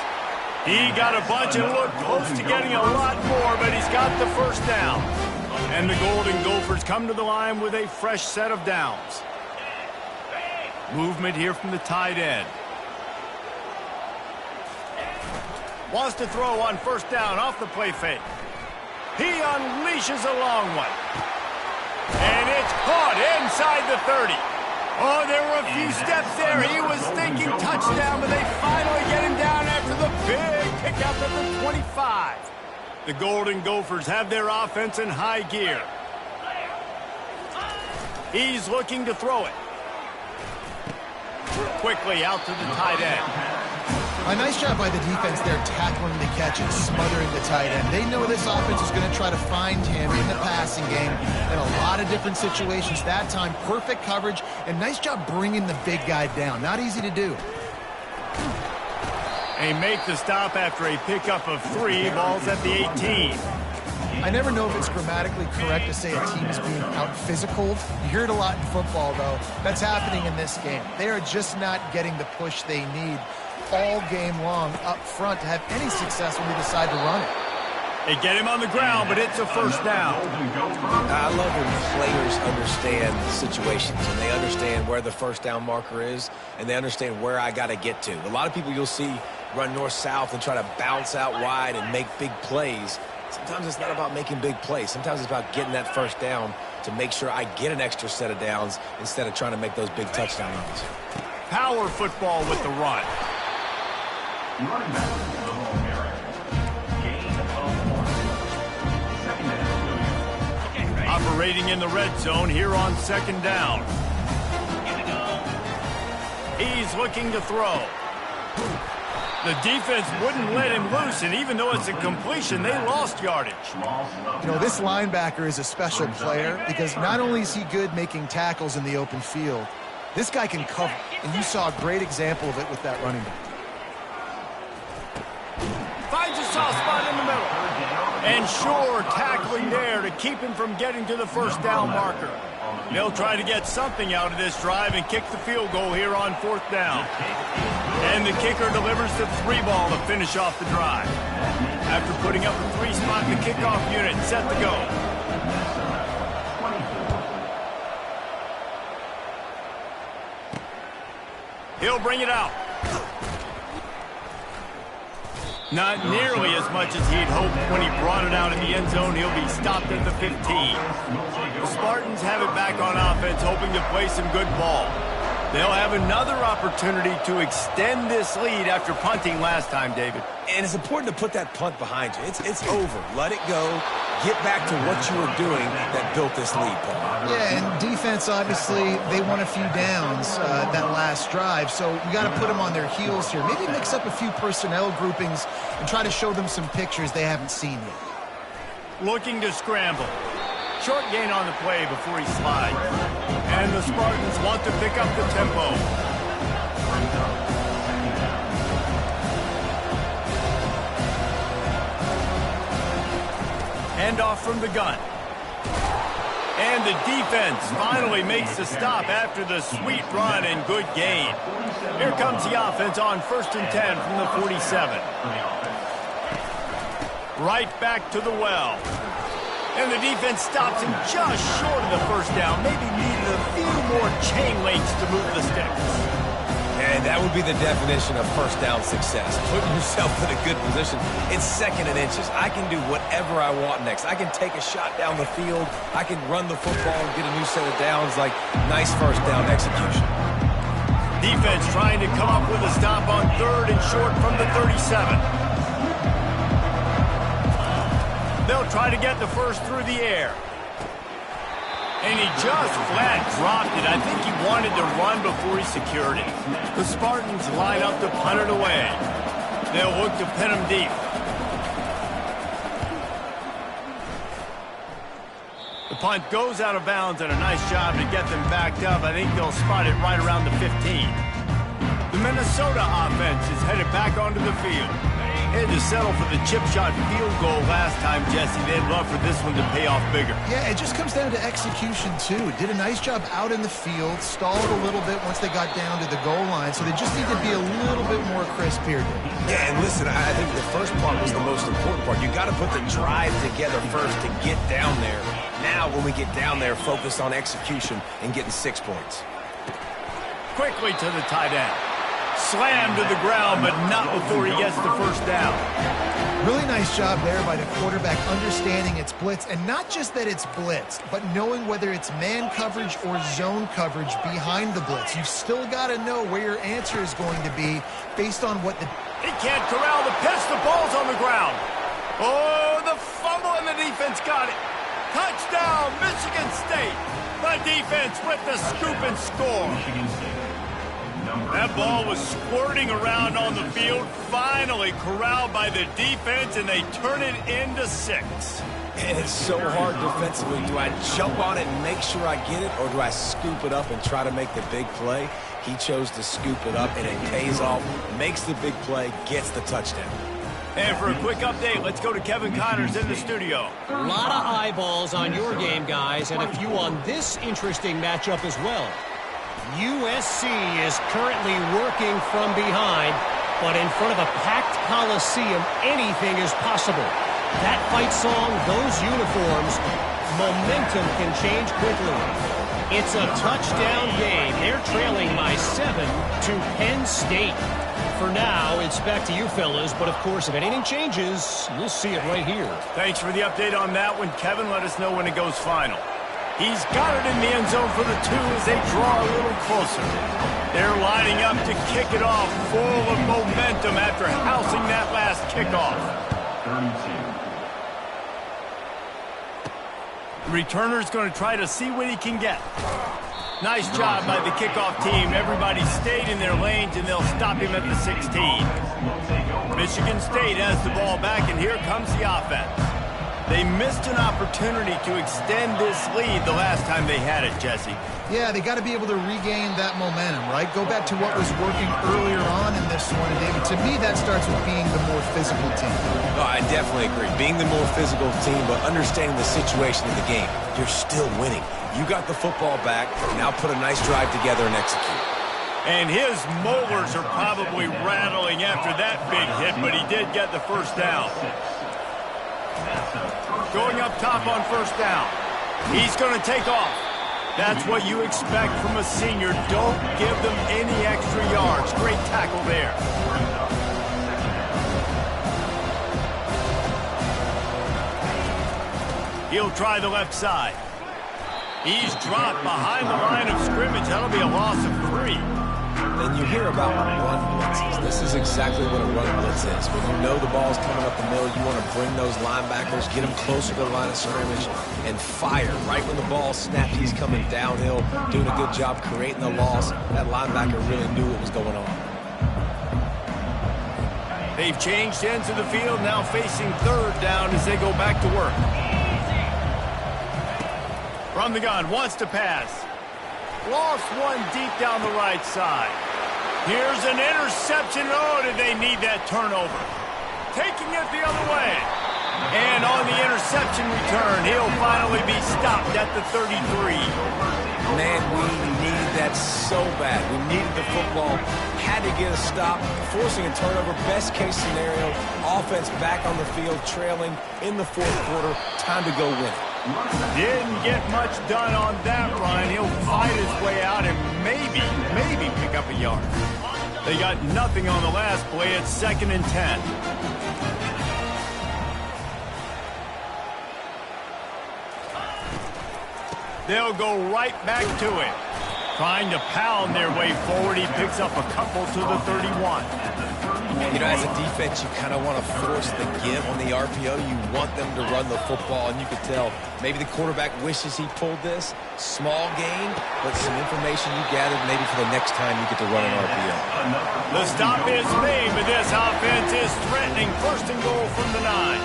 He got a bunch and looked close to getting a lot more, but he's got the first down. And the Golden Gophers come to the line with a fresh set of downs. Movement here from the tight end. Wants to throw on first down off the play fake. He unleashes a long one. And it's caught inside the 30. Oh, there were a few steps there. He was thinking touchdown, but they finally get him down after the big pickup at the 25. The Golden Gophers have their offense in high gear. He's looking to throw it. Quickly out to the tight end. A nice job by the defense there tackling the catch and smothering the tight end. They know this offense is going to try to find him in the passing game in a lot of different situations. That time, perfect coverage, and nice job bringing the big guy down. Not easy to do. They make the stop after a pickup of 3. Ball's at the 18. I never know if it's grammatically correct to say a team is being out-physicaled. You hear it a lot in football, though. That's happening in this game. They are just not getting the push they need all game long up front to have any success when we decide to run it. They get him on the ground, but it's a first down. I love when players understand situations and they understand where the first down marker is and they understand where I got to get to. A lot of people you'll see run north-south and try to bounce out wide and make big plays. Sometimes it's not about making big plays. Sometimes it's about getting that first down to make sure I get an extra set of downs instead of trying to make those big touchdown runs. Power football with the run. Running back to the home area. Gain of 1. 2nd down. Operating in the red zone here on 2nd down. He's looking to throw. The defense wouldn't let him loose, and even though it's a completion, they lost yardage. You know, this linebacker is a special player because not only is he good making tackles in the open field, this guy can cover, and you saw a great example of it with that running back. Finds a soft spot in the middle. And sure, tackling there to keep him from getting to the first down marker. They'll try to get something out of this drive and kick the field goal here on 4th down. And the kicker delivers the 3 ball to finish off the drive. After putting up a 3-spot, the kickoff unit set to go. He'll bring it out. Not nearly as much as he'd hoped when he brought it out in the end zone. He'll be stopped at the 15. The Spartans have it back on offense, hoping to play some good ball. They'll have another opportunity to extend this lead after punting last time, David. And it's important to put that punt behind you. It's over. Let it go. Get back to what you were doing that built this lead, Paul. Yeah, and defense, obviously, they won a few downs that last drive, so we got to put them on their heels here. Maybe mix up a few personnel groupings and try to show them some pictures they haven't seen yet. Looking to scramble. Short gain on the play before he slides. And the Spartans want to pick up the tempo. Handoff from the gun. And the defense finally makes the stop after the sweet run and good gain. Here comes the offense on 1st and 10 from the 47. Right back to the well. And the defense stops him just short of the first down. Maybe needed a few more chain links to move the sticks. And that would be the definition of first down success. Putting yourself in a good position. It's 2nd and inches. I can do whatever I want next. I can take a shot down the field. I can run the football and get a new set of downs. Like, nice first down execution. Defense trying to come up with a stop on 3rd and short from the 37. They'll try to get the first through the air. And he just flat dropped it. I think he wanted to run before he secured it. The Spartans line up to punt it away. They'll look to pin him deep. The punt goes out of bounds, and a nice job to get them backed up. I think they'll spot it right around the 15. The Minnesota offense is headed back onto the field. Had to settle for the chip shot field goal last time, Jesse. They'd love for this one to pay off bigger. Yeah, it just comes down to execution, too. Did a nice job out in the field, stalled a little bit once they got down to the goal line, so they just need to be a little bit more crisp here. Yeah, and listen, I think the first part was the most important part. You got to put the drive together first to get down there. Now, when we get down there, focus on execution and getting 6 points. Quickly to the tight end. Slammed to the ground, but not before he gets the first down. Really nice job there by the quarterback understanding it's blitz, and not just that it's blitz, but knowing whether it's man coverage or zone coverage behind the blitz. You've still got to know where your answer is going to be based on what the... He can't corral the pitch. The ball's on the ground. Oh, the fumble, and the defense got it. Touchdown, Michigan State. The defense with the scoop and score. Michigan State. That ball was squirting around on the field, finally corralled by the defense, and they turn it into 6. And it's so hard defensively. Do I jump on it and make sure I get it, or do I scoop it up and try to make the big play? He chose to scoop it up, and it pays off, makes the big play, gets the touchdown. And for a quick update, let's go to Kevin Connors in the studio. A lot of eyeballs on your game, guys, and a few on this interesting matchup as well. USC is currently working from behind, but in front of a packed Coliseum, anything is possible. That fight song, those uniforms, momentum can change quickly. It's a touchdown game. They're trailing by 7 to Penn State. For now, it's back to you fellas, but of course, if anything changes, you'll see it right here. Thanks for the update on that one, Kevin. Let us know when it goes final. He's got it in the end zone for the 2 as they draw a little closer. They're lining up to kick it off, full of momentum after housing that last kickoff. 32. Returner's going to try to see what he can get. Nice job by the kickoff team. Everybody stayed in their lanes, and they'll stop him at the 16. Michigan State has the ball back, and here comes the offense. They missed an opportunity to extend this lead the last time they had it, Jesse. Yeah, they got to be able to regain that momentum, right? Go back to what was working earlier on in this one, David. To me, that starts with being the more physical team. No, I definitely agree. Being the more physical team, but understanding the situation of the game. You're still winning. You got the football back. Now put a nice drive together and execute. And his molars are probably rattling after that big hit, but he did get the first down. Going up top on first down. He's going to take off. That's what you expect from a senior. Don't give them any extra yards. Great tackle there. He'll try the left side. He's dropped behind the line of scrimmage. That'll be a loss of 3. And you hear about run blitzes. This is exactly what a run blitz is. When you know the ball's coming up the middle, you want to bring those linebackers, get them closer to the line of scrimmage, and fire. Right when the ball snapped, he's coming downhill, doing a good job creating the loss. That linebacker really knew what was going on. They've changed ends of the field, now facing third down as they go back to work. From the gun, wants to pass. Lost one deep down the right side. Here's an interception. Oh, did they need that turnover? Taking it the other way. And on the interception return, he'll finally be stopped at the 33. Man, we needed that so bad. We needed the football. Had to get a stop. Forcing a turnover. Best case scenario. Offense back on the field, trailing in the fourth quarter. Time to go win it. Didn't get much done on that run. He'll fight his way out and maybe pick up a yard. They got nothing on the last play. It's 2nd and 10. They'll go right back to it. Trying to pound their way forward. He picks up a couple to the 31. You know, as a defense, you kind of want to force the give on the RPO. You want them to run the football, and you could tell maybe the quarterback wishes he pulled this. Small gain, but some information you gathered maybe for the next time you get to run an RPO. The stop is made, but this offense is threatening 1st and goal from the 9.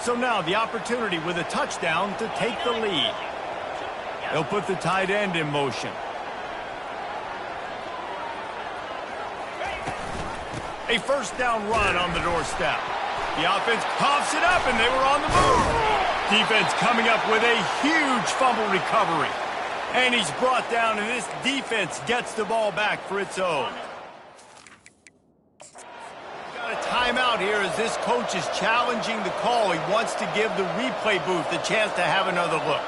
So now the opportunity with a touchdown to take the lead. They'll put the tight end in motion. A 1st down run on the doorstep. The offense coughs it up, and they were on the move. Defense coming up with a huge fumble recovery. And he's brought down, and this defense gets the ball back for its own. Got a timeout here as this coach is challenging the call. He wants to give the replay booth a chance to have another look.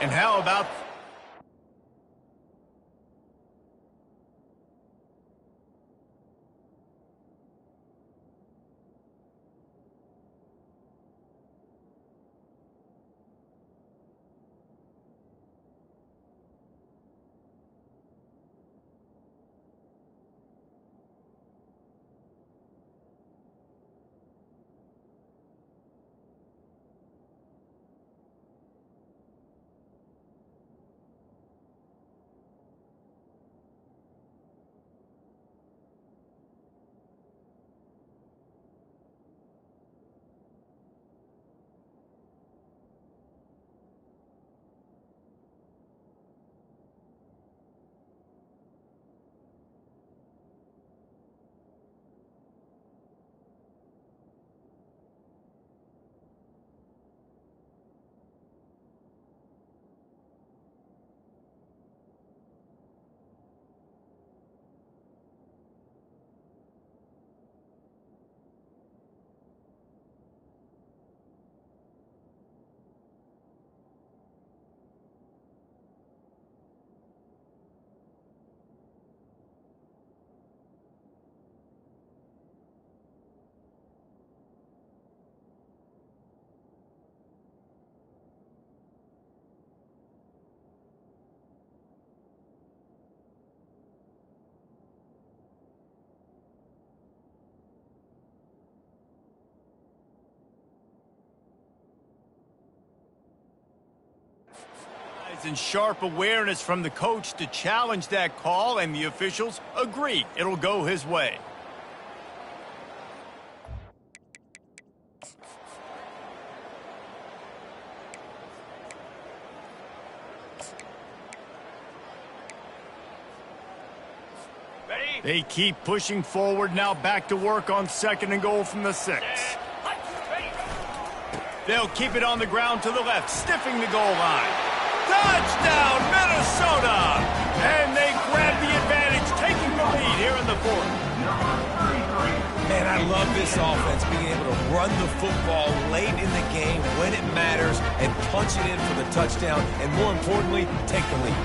And how about... And sharp awareness from the coach to challenge that call, and the officials agree it'll go his way. Ready? They keep pushing forward, now back to work on 2nd and goal from the 6. They'll keep it on the ground to the left, stiffing the goal line. Touchdown, Minnesota! And they grab the advantage, taking the lead here in the 4th. Man, I love this offense, being able to run the football late in the game when it matters and punch it in for the touchdown, and more importantly, take the lead.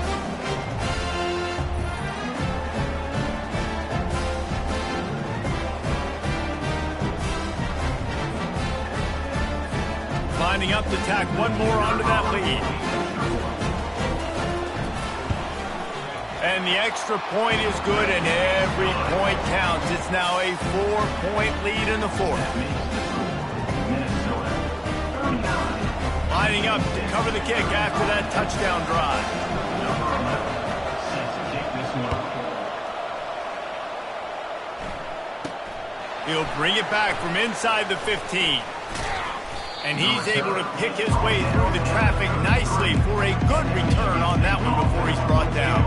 Lining up to tack one more onto that lead. And the extra point is good, and every point counts. It's now a 4-point lead in the 4th. Lining up to cover the kick after that touchdown drive. He'll bring it back from inside the 15. And he's able to pick his way through the traffic nicely for a good return on that one before he's brought down.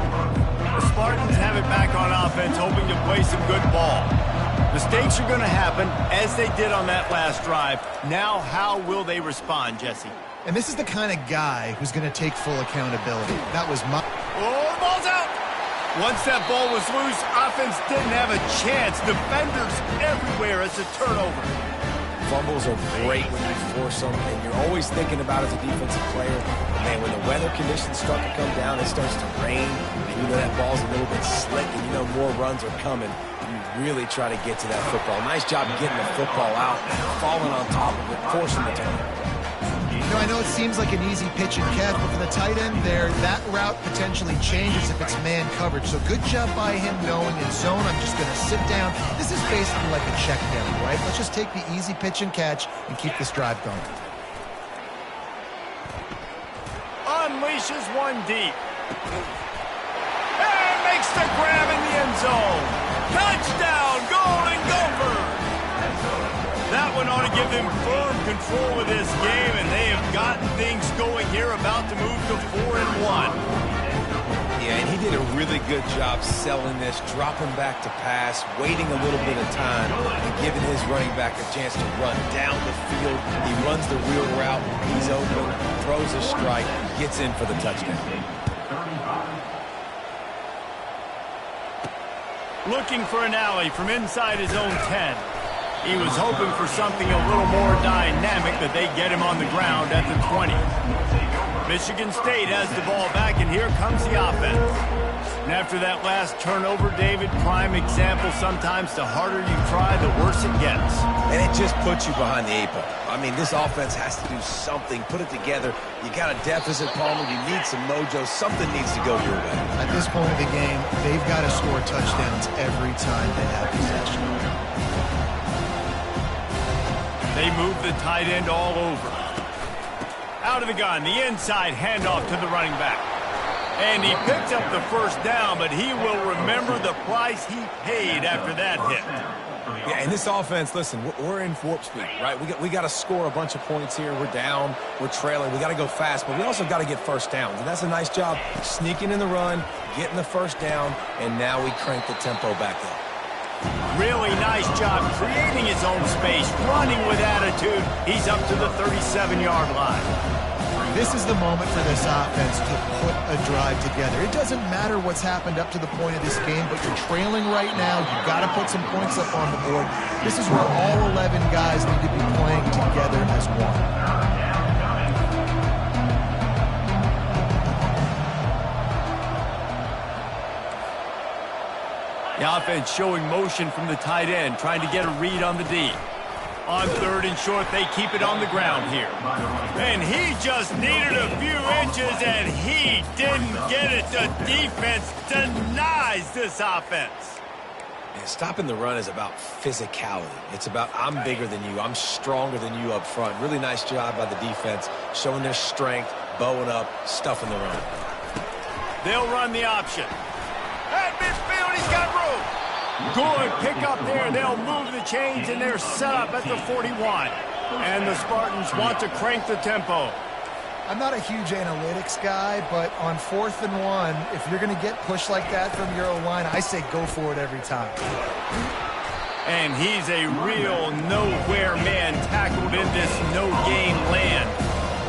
The Spartans have it back on offense, hoping to play some good ball. Mistakes are going to happen, as they did on that last drive. Now, how will they respond, Jesse? And this is the kind of guy who's going to take full accountability. That was my... Oh, the ball's out! Once that ball was loose, offense didn't have a chance. Defenders everywhere as a turnover. Fumbles are great when you force them, and you're always thinking about as a defensive player, man, when the weather conditions start to come down, it starts to rain, and you know that ball's a little bit slick, and you know more runs are coming. You really try to get to that football. Nice job getting the football out, falling on top of it, forcing the turnover. You know, I know it seems like an easy pitch and catch, but for the tight end there, that route potentially changes if it's man coverage. So good job by him knowing in zone, I'm just going to sit down. This is basically like a check down, right? Let's just take the easy pitch and catch and keep this drive going. Unleashes one deep. And makes the grab in the end zone. Touchdown, Golden Gophers! That one ought to give them firm control of this game, and they have gotten things going here, about to move to 4-1. did a really good job selling this, dropping back to pass, waiting a little bit of time, and giving his running back a chance to run down the field. He runs the wheel route. He's open, throws a strike, gets in for the touchdown. Looking for an alley from inside his own 10. He was hoping for something a little more dynamic, but they get him on the ground at the 20. Michigan State has the ball back, and here comes the offense. And after that last turnover, David, prime example, sometimes the harder you try, the worse it gets. And it just puts you behind the 8 ball. I mean, this offense has to do something, put it together. You got a deficit, Palmer. You need some mojo. Something needs to go your way. At this point of the game, they've got to score touchdowns every time they have possession. They move the tight end all over. Out of the gun, the inside handoff to the running back. And he picks up the first down, but he will remember the price he paid after that hit. Yeah, and this offense, listen, we're in warp speed, right? We got to score a bunch of points here. We're down, we're trailing. We got to go fast, but we also got to get first downs. And that's a nice job sneaking in the run, getting the first down, and now we crank the tempo back up. Really nice job creating his own space, running with attitude. He's up to the 37-yard line. This is the moment for this offense to put a drive together. It doesn't matter what's happened up to the point of this game, but you're trailing right now. You've got to put some points up on the board. This is where all 11 guys need to be playing together as one. The offense showing motion from the tight end, trying to get a read on the D. On 3rd and short, they keep it on the ground here. And he just needed a few inches, and he didn't get it. The defense denies this offense. And stopping the run is about physicality. It's about I'm bigger than you. I'm stronger than you up front. Really nice job by the defense, showing their strength, bowing up, stuffing the run. They'll run the option. At midfield, he's got room. Good pick up there. They'll move the chains, and they're set up at the 41. And the Spartans want to crank the tempo. I'm not a huge analytics guy, but on 4th and 1, if you're going to get pushed like that from your O-line, I say go for it every time. And he's a real nowhere man tackled in this no-gain land.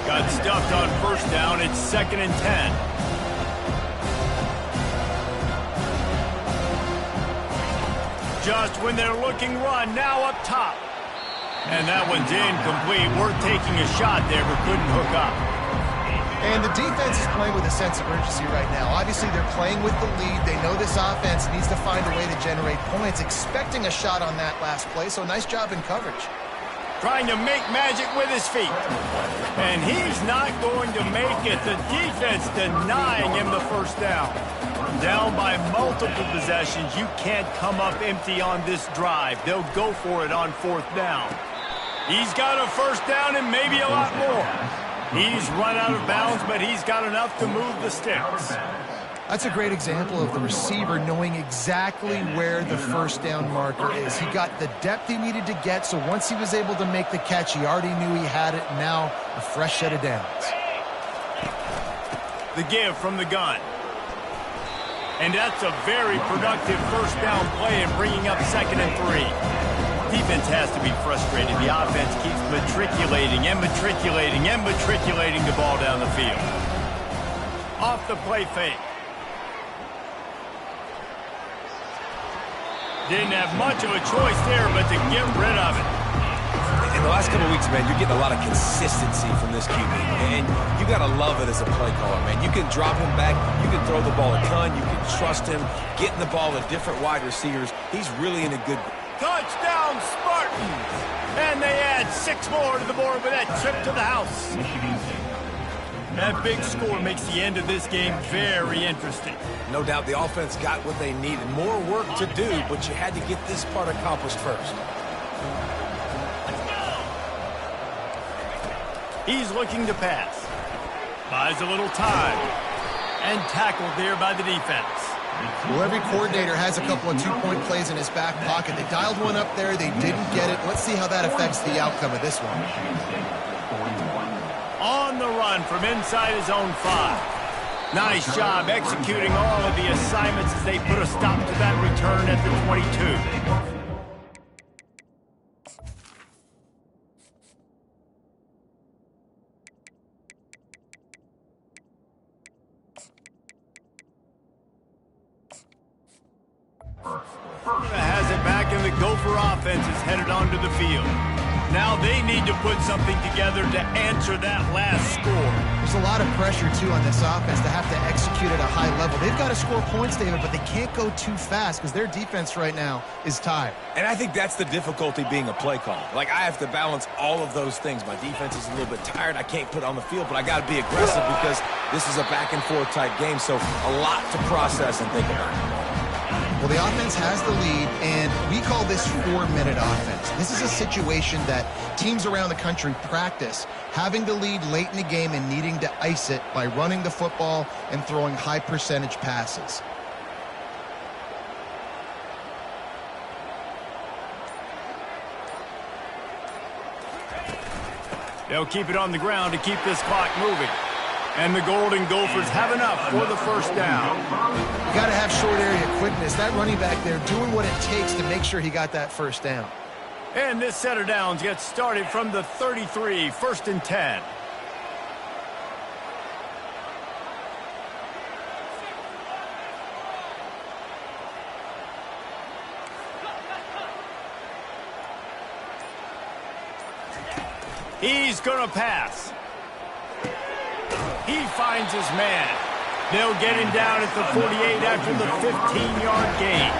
Got stuffed on 1st down. It's 2nd and 10. Just when they're looking run, now up top. And that one's incomplete. Worth taking a shot there, but couldn't hook up. And the defense is playing with a sense of urgency right now. Obviously, they're playing with the lead. They know this offense needs to find a way to generate points, expecting a shot on that last play, so nice job in coverage. Trying to make magic with his feet. And he's not going to make it. The defense denying him the first down. Down by multiple possessions. You can't come up empty on this drive. They'll go for it on 4th down. He's got a first down and maybe a lot more. He's run out of bounds, but he's got enough to move the sticks. That's a great example of the receiver knowing exactly where the first down marker is. He got the depth he needed to get, so once he was able to make the catch, he already knew he had it, and now a fresh set of downs. The give from the gun. And that's a very productive first down play and bringing up 2nd and 3. Defense has to be frustrated. The offense keeps matriculating and matriculating and matriculating the ball down the field. Off the play fake. Didn't have much of a choice there, but to get rid of it. In the last couple of weeks, man, you're getting a lot of consistency from this QB. And you got to love it as a play caller, man. You can drop him back. You can throw the ball a ton. You can trust him. Getting the ball to different wide receivers. He's really in a good... Touchdown, Spartans! And they add 6 more to the board with that trip to the house. That big score makes the end of this game very interesting. No doubt the offense got what they needed. More work to do, but you had to get this part accomplished first. He's looking to pass. Buys a little time. And tackled there by the defense. Well, every coordinator has a couple of 2-point plays in his back pocket. They dialed one up there. They didn't get it. Let's see how that affects the outcome of this one. On the run from inside his own 5. Nice job executing all of the assignments as they put a stop to that return at the 22. Has it back, and the Gopher offense is headed onto the field. Now they need to put something together to answer that last score. There's a lot of pressure, too, on this offense to have to execute at a high level. They've got to score points, David, but they can't go too fast because their defense right now is tired. And I think that's the difficulty being a play caller. Like, I have to balance all of those things. My defense is a little bit tired. I can't put it on the field, but I got to be aggressive because this is a back-and-forth type game, so a lot to process and think about. Well, the offense has the lead, and we call this 4-minute offense. This is a situation that teams around the country practice, having the lead late in the game and needing to ice it by running the football and throwing high-percentage passes. They'll keep it on the ground to keep this clock moving. And the Golden Gophers have enough for the first down. You got to have short area quickness. That running back there doing what it takes to make sure he got that first down. And this set of downs gets started from the 33, 1st and 10. He's going to pass. He finds his man. They'll get him down at the 48 after the 15-yard gain.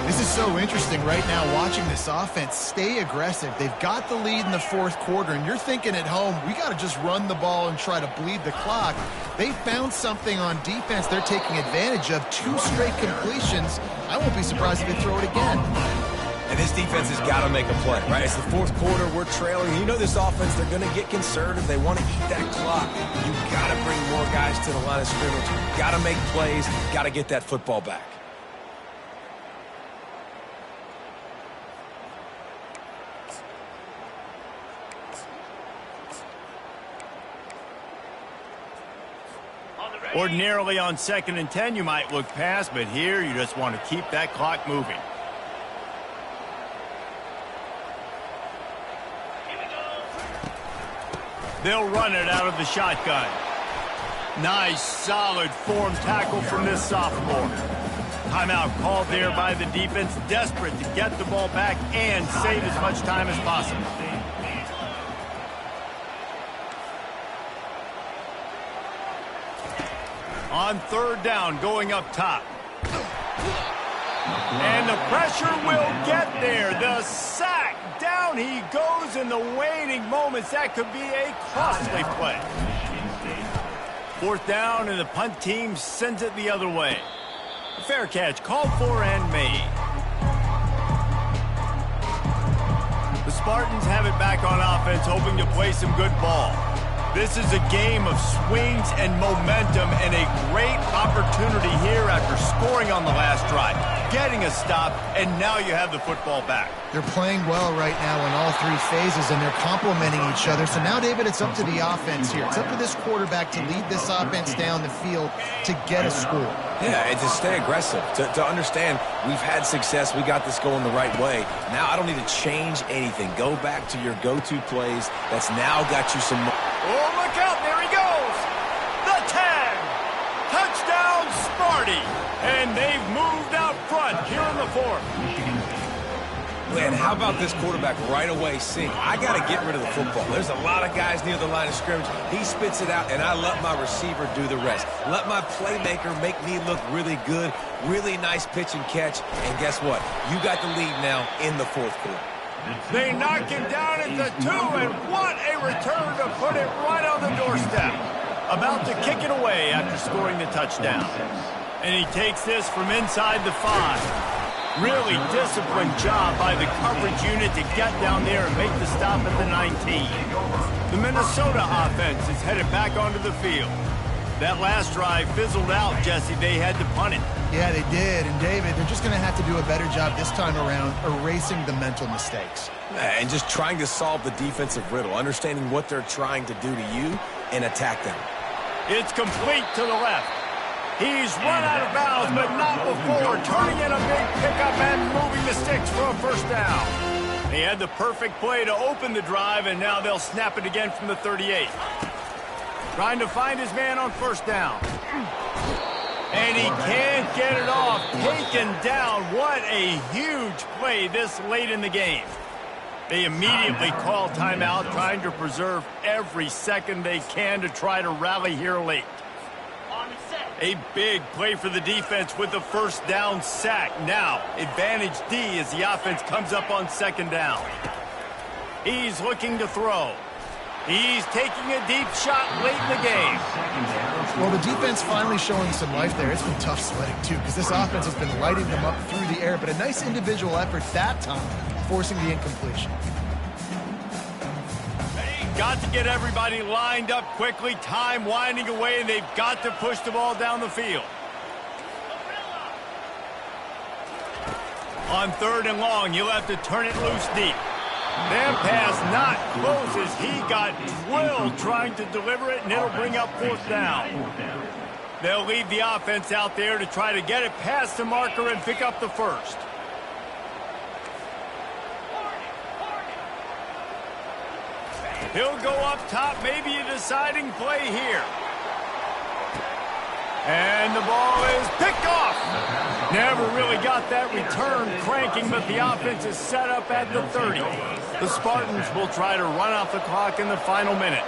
This is so interesting right now watching this offense stay aggressive. They've got the lead in the fourth quarter, and you're thinking at home, we got to just run the ball and try to bleed the clock. They found something on defense they're taking advantage of. 2 straight completions. I won't be surprised if they throw it again. And this defense has got to make a play, right? It's the fourth quarter. We're trailing. You know this offense, they're going to get conservative. They want to eat that clock. You got to bring more guys to the line of scrimmage. Got to make plays. Got to get that football back. Ordinarily on 2nd and 10, you might look past, but here you just want to keep that clock moving. They'll run it out of the shotgun. Nice, solid form tackle from this sophomore. Timeout called there by the defense, desperate to get the ball back and save as much time as possible. On 3rd down, going up top. And the pressure will get there. The sack. Down he goes in the waning moments. That could be a costly play. 4th down, and the punt team sends it the other way. A fair catch called for and made. The Spartans have it back on offense, hoping to play some good ball. This is a game of swings and momentum, and a great opportunity here after scoring on the last drive, getting a stop, and now you have the football back. They're playing well right now in all 3 phases, and they're complementing each other. So now, David, it's up to the offense here. It's up to this quarterback to lead this offense down the field to get a score. Yeah, and to stay aggressive, to understand we've had success, we got this going the right way. Now I don't need to change anything. Go back to your go-to plays. That's now got you some... Oh, look out, there he goes! The 10! Touchdown, Sparty! And they've moved out front here in the 4th. Man, how about this quarterback right away seeing, I got to get rid of the football. There's a lot of guys near the line of scrimmage. He spits it out, and I let my receiver do the rest. Let my playmaker make me look really good. Really nice pitch and catch. And guess what? You got the lead now in the 4th quarter. They knock him down at the 2, and what a return to put it right on the doorstep. About to kick it away after scoring the touchdown. And he takes this from inside the 5. Really disciplined job by the coverage unit to get down there and make the stop at the 19. The Minnesota offense is headed back onto the field. That last drive fizzled out, Jesse. They had to punt it. Yeah, they did. And, David, they're just going to have to do a better job this time around erasing the mental mistakes. And just trying to solve the defensive riddle, understanding what they're trying to do to you and attack them. It's complete to the left. He's run out of bounds, but not before turning in a big pickup and moving the sticks for a first down. He had the perfect play to open the drive, and now they'll snap it again from the 38. Trying to find his man on first down. And he can't get it off. Taken down. What a huge play this late in the game. They immediately call timeout, trying to preserve every second they can to try to rally here late. A big play for the defense with the first down sack. Now, advantage D as the offense comes up on second down. He's looking to throw. He's taking a deep shot late in the game. Well, the defense finally showing some life there. It's been tough sledding, too, because this offense has been lighting them up through the air. But a nice individual effort that time, forcing the incompletion. Got to get everybody lined up quickly. Time winding away, and they've got to push the ball down the field. On third and long, you'll have to turn it loose deep. That pass not close as he got drilled trying to deliver it, and it'll bring up fourth down. They'll leave the offense out there to try to get it past the marker and pick up the first. He'll go up top, maybe a deciding play here. And the ball is picked off. Never really got that return cranking, but the offense is set up at the 30. The Spartans will try to run off the clock in the final minute.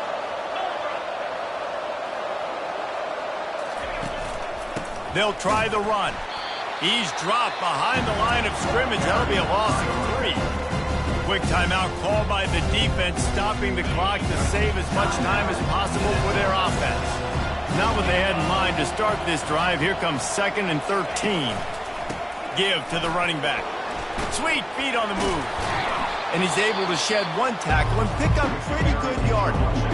They'll try the run. He's dropped behind the line of scrimmage. That'll be a loss of 3. Quick timeout called by the defense, stopping the clock to save as much time as possible for their offense. Not what they had in mind to start this drive. Here comes 2nd and 13. Give to the running back. Sweet feet on the move. And he's able to shed one tackle and pick up pretty good yardage.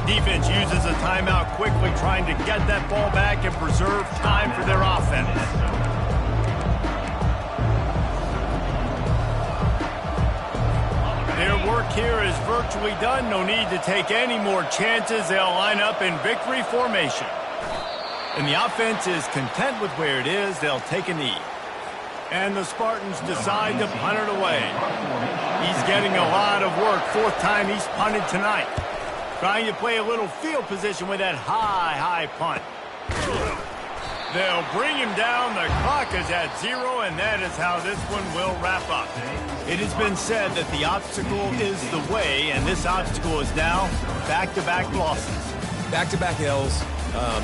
Defense uses a timeout quickly, trying to get that ball back and preserve time for their offense. Their work here is virtually done. No need to take any more chances. They'll line up in victory formation. And the offense is content with where it is. They'll take a knee. And the Spartans decide to punt it away. He's getting a lot of work. 4th time he's punted tonight. Trying to play a little field position with that high punt. They'll bring him down. The clock is at 0, and that is how this one will wrap up. It has been said that the obstacle is the way, and this obstacle is now back-to-back losses. Back-to-back L's.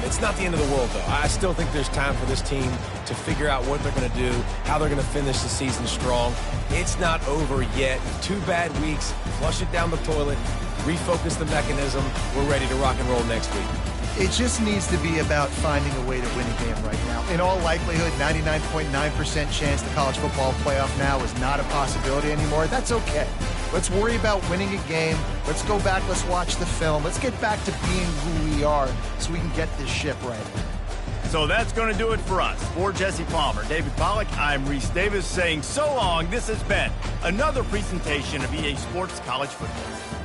It's not the end of the world, though. I still think there's time for this team to figure out what they're going to do, how they're going to finish the season strong. It's not over yet. 2 bad weeks. Flush it down the toilet. Refocus the mechanism. We're ready to rock and roll next week. It just needs to be about finding a way to win a game right now. In all likelihood, 99.9% chance the college football playoff now is not a possibility anymore. That's okay. Let's worry about winning a game. Let's go back. Let's watch the film. Let's get back to being who we are so we can get this ship right. So that's going to do it for us. For Jesse Palmer, David Pollack, I'm Reese Davis saying so long. This has been another presentation of EA Sports College Football.